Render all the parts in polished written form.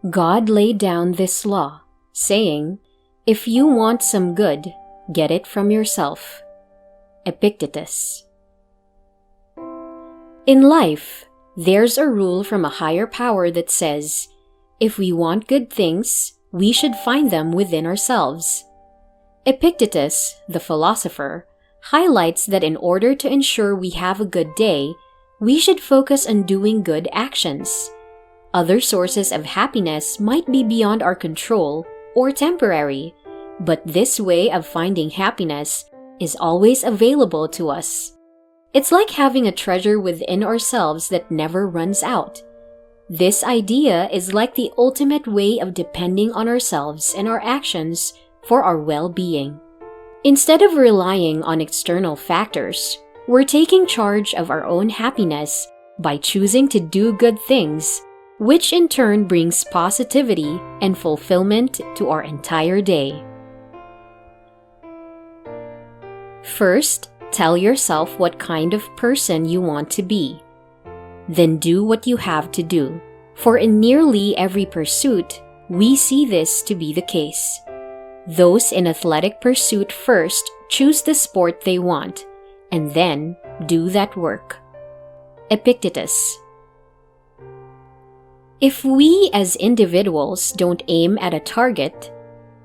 God laid down this law, saying, "If you want some good, get it from yourself." Epictetus. In life, there's a rule from a higher power that says, if we want good things, we should find them within ourselves. Epictetus, the philosopher, highlights that in order to ensure we have a good day, we should focus on doing good actions. Other sources of happiness might be beyond our control or temporary, but this way of finding happiness is always available to us. It's like having a treasure within ourselves that never runs out. This idea is like the ultimate way of depending on ourselves and our actions for our well-being. Instead of relying on external factors, we're taking charge of our own happiness by choosing to do good things, which in turn brings positivity and fulfillment to our entire day. First, tell yourself what kind of person you want to be. Then do what you have to do, for in nearly every pursuit, we see this to be the case. Those in athletic pursuit first choose the sport they want, and then do that work. Epictetus. If we as individuals don't aim at a target,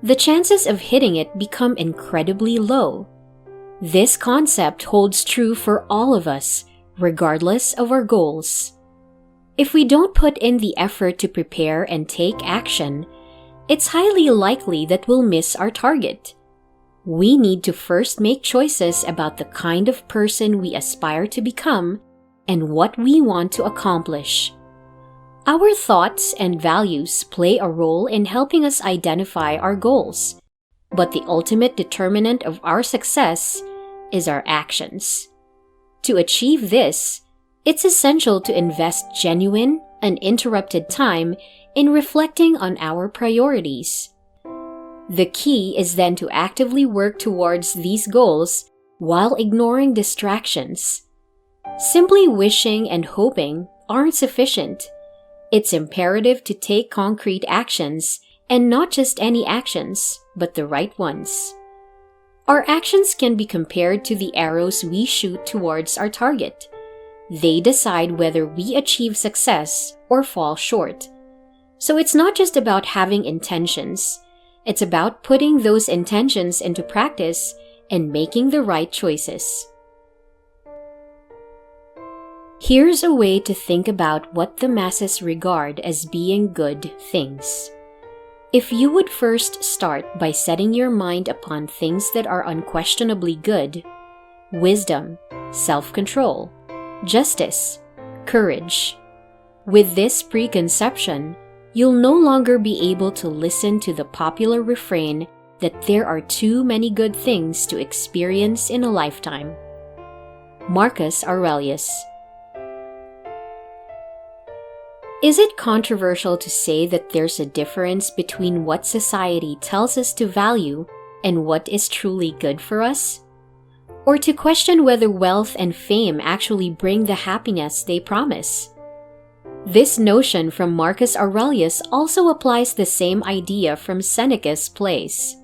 the chances of hitting it become incredibly low. This concept holds true for all of us, regardless of our goals. If we don't put in the effort to prepare and take action, it's highly likely that we'll miss our target. We need to first make choices about the kind of person we aspire to become and what we want to accomplish. Our thoughts and values play a role in helping us identify our goals, but the ultimate determinant of our success is our actions. To achieve this, it's essential to invest genuine, uninterrupted time in reflecting on our priorities. The key is then to actively work towards these goals while ignoring distractions. Simply wishing and hoping aren't sufficient. It's imperative to take concrete actions, and not just any actions, but the right ones. Our actions can be compared to the arrows we shoot towards our target. They decide whether we achieve success or fall short. So it's not just about having intentions. It's about putting those intentions into practice and making the right choices. Here's a way to think about what the masses regard as being good things. If you would first start by setting your mind upon things that are unquestionably good: wisdom, self-control, justice, courage. With this preconception, you'll no longer be able to listen to the popular refrain that there are too many good things to experience in a lifetime. Marcus Aurelius. Is it controversial to say that there's a difference between what society tells us to value and what is truly good for us? Or to question whether wealth and fame actually bring the happiness they promise? This notion from Marcus Aurelius also applies the same idea from Seneca's plays.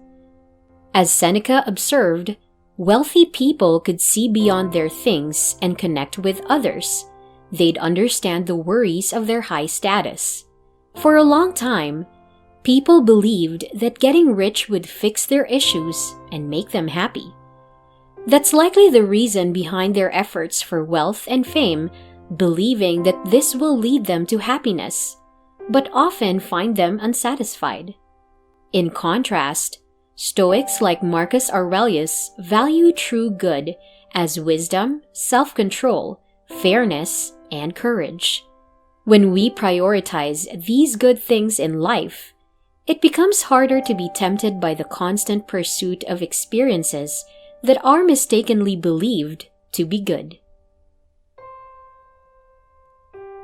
As Seneca observed, wealthy people could see beyond their things and connect with others. They'd understand the worries of their high status. For a long time, people believed that getting rich would fix their issues and make them happy. That's likely the reason behind their efforts for wealth and fame, believing that this will lead them to happiness, but often find them unsatisfied. In contrast, Stoics like Marcus Aurelius value true good as wisdom, self-control, fairness, and courage. When we prioritize these good things in life, it becomes harder to be tempted by the constant pursuit of experiences that are mistakenly believed to be good.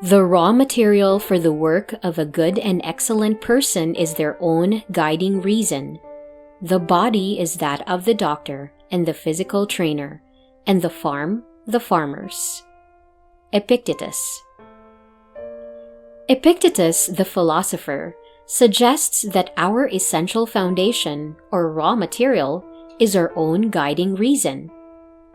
The raw material for the work of a good and excellent person is their own guiding reason. The body is that of the doctor and the physical trainer, and the farm, the farmers. Epictetus. Epictetus, the philosopher, suggests that our essential foundation, or raw material, is our own guiding reason.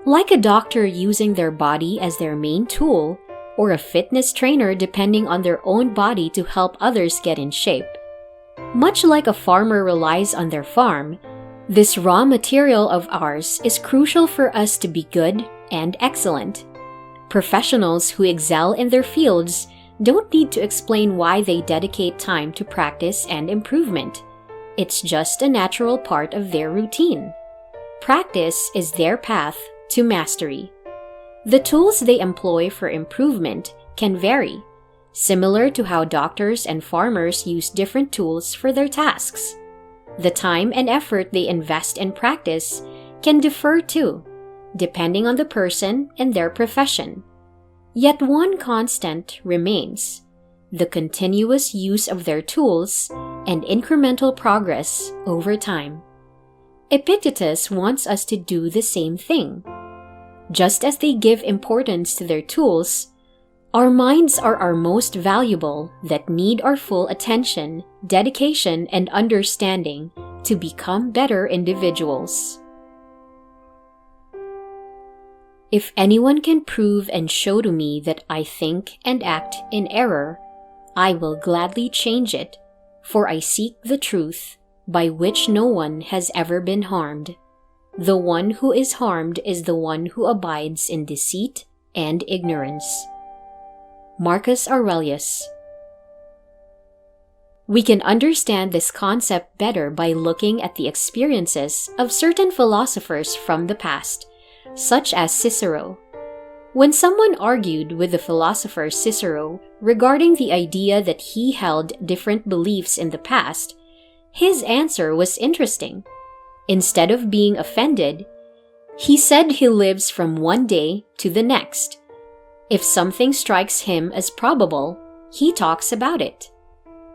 Like a doctor using their body as their main tool, or a fitness trainer depending on their own body to help others get in shape. Much like a farmer relies on their farm, this raw material of ours is crucial for us to be good and excellent. Professionals who excel in their fields don't need to explain why they dedicate time to practice and improvement. It's just a natural part of their routine. Practice is their path to mastery. The tools they employ for improvement can vary, similar to how doctors and farmers use different tools for their tasks. The time and effort they invest in practice can differ too, depending on the person and their profession. Yet one constant remains: the continuous use of their tools and incremental progress over time. Epictetus wants us to do the same thing. Just as they give importance to their tools, our minds are our most valuable that need our full attention, dedication, and understanding to become better individuals. If anyone can prove and show to me that I think and act in error, I will gladly change it, for I seek the truth, by which no one has ever been harmed. The one who is harmed is the one who abides in deceit and ignorance. Marcus Aurelius. We can understand this concept better by looking at the experiences of certain philosophers from the past, such as Cicero. When someone argued with the philosopher Cicero regarding the idea that he held different beliefs in the past, his answer was interesting. Instead of being offended, he said he lives from one day to the next. If something strikes him as probable, he talks about it.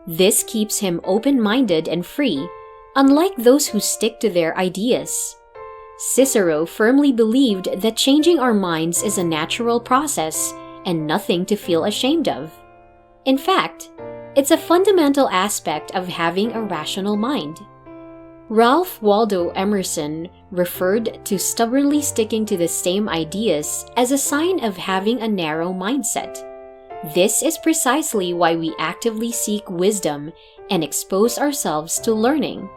This keeps him open-minded and free, unlike those who stick to their ideas. Cicero firmly believed that changing our minds is a natural process and nothing to feel ashamed of. In fact, it's a fundamental aspect of having a rational mind. Ralph Waldo Emerson referred to stubbornly sticking to the same ideas as a sign of having a narrow mindset. This is precisely why we actively seek wisdom and expose ourselves to learning.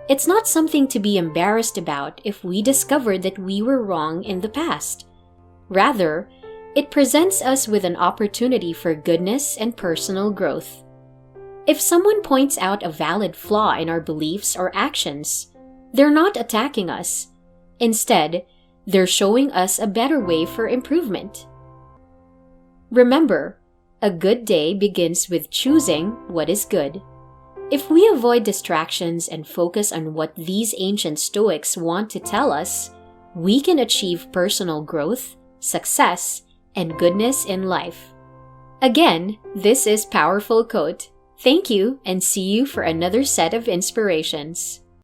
It's not something to be embarrassed about if we discover that we were wrong in the past. Rather, it presents us with an opportunity for goodness and personal growth. If someone points out a valid flaw in our beliefs or actions, they're not attacking us. Instead, they're showing us a better way for improvement. Remember, a good day begins with choosing what is good. If we avoid distractions and focus on what these ancient Stoics want to tell us, we can achieve personal growth, success, and goodness in life. Again, this is Powerful Quote. Thank you, and see you for another set of inspirations.